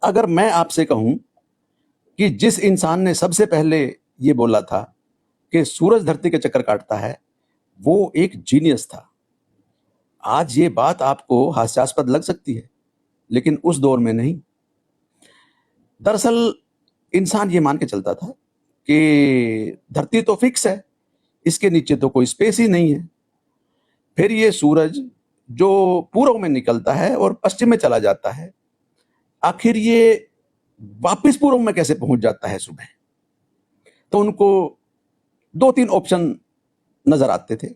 अगर मैं आपसे कहूं कि जिस इंसान ने सबसे पहले ये बोला था कि सूरज धरती के चक्कर काटता है, वो एक जीनियस था। आज ये बात आपको हास्यास्पद लग सकती है, लेकिन उस दौर में नहीं। दरअसल इंसान ये मान के चलता था कि धरती तो फिक्स है, इसके नीचे तो कोई स्पेस ही नहीं है। फिर ये सूरज जो पूर्व में निकलता है और पश्चिम में चला जाता है, आखिर ये वापस पूर्व में कैसे पहुंच जाता है सुबह? तो उनको 2-3 ऑप्शन नजर आते थे।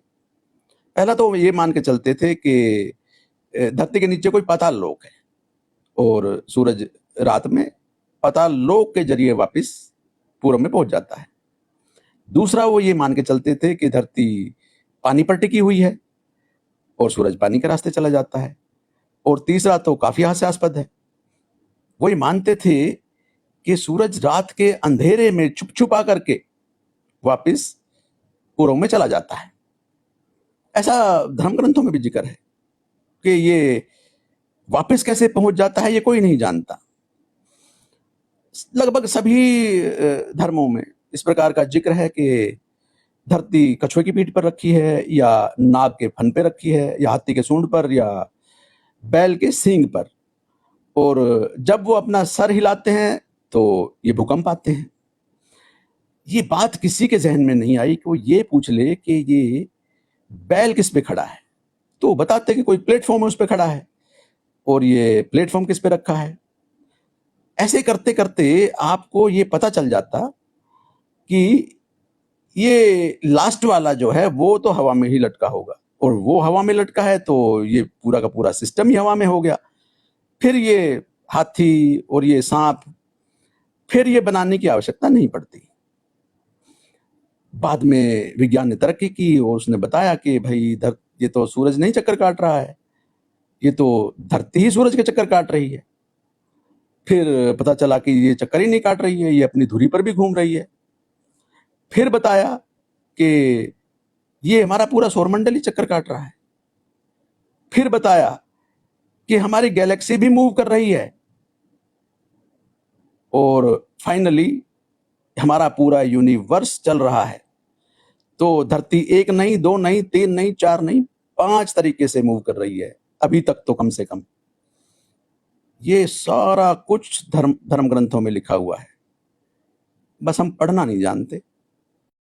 पहला तो वो ये मान के चलते थे कि धरती के नीचे कोई पाताल लोक है और सूरज रात में पाताल लोक के जरिए वापस पूर्व में पहुंच जाता है। दूसरा वो ये मान के चलते थे कि धरती पानी पर टिकी हुई है और सूरज पानी के रास्ते चला जाता है। और तीसरा तो काफी हास्यास्पद है, वो ये मानते थे कि सूरज रात के अंधेरे में छुप छुपा करके वापस पूर्व में चला जाता है। ऐसा धर्म ग्रंथों में भी जिक्र है कि ये वापस कैसे पहुंच जाता है, ये कोई नहीं जानता। लगभग सभी धर्मों में इस प्रकार का जिक्र है कि धरती कछुए की पीठ पर रखी है, या नाग के फन पे रखी है, या हाथी के सूंड पर, या बैल के सींग पर। और जब वो अपना सर हिलाते हैं तो ये भूकंप आते हैं। ये बात किसी के जहन में नहीं आई कि वो ये पूछ ले कि ये बैल किस पे खड़ा है। तो वो बताते कि कोई प्लेटफॉर्म है, उस पे खड़ा है, और ये प्लेटफॉर्म किस पे रखा है। ऐसे करते करते आपको ये पता चल जाता कि ये लास्ट वाला जो है वो तो हवा में ही लटका होगा, और वो हवा में लटका है तो ये पूरा का पूरा सिस्टम ही हवा में हो गया। फिर ये हाथी और ये सांप, फिर ये बनाने की आवश्यकता नहीं पड़ती। बाद में विज्ञान ने तरक्की की और उसने बताया कि भाई ये तो सूरज नहीं चक्कर काट रहा है, ये तो धरती ही सूरज के चक्कर काट रही है। फिर पता चला कि ये चक्कर ही नहीं काट रही है, ये अपनी धुरी पर भी घूम रही है। फिर बताया कि ये हमारा पूरा सौरमंडल ही चक्कर काट रहा है। फिर बताया कि हमारी गैलेक्सी भी मूव कर रही है। और फाइनली हमारा पूरा यूनिवर्स चल रहा है। तो धरती 1 नहीं, 2 नहीं, 3 नहीं, 4 नहीं, 5 तरीके से मूव कर रही है अभी तक तो, कम से कम। ये सारा कुछ धर्म ग्रंथों में लिखा हुआ है, बस हम पढ़ना नहीं जानते।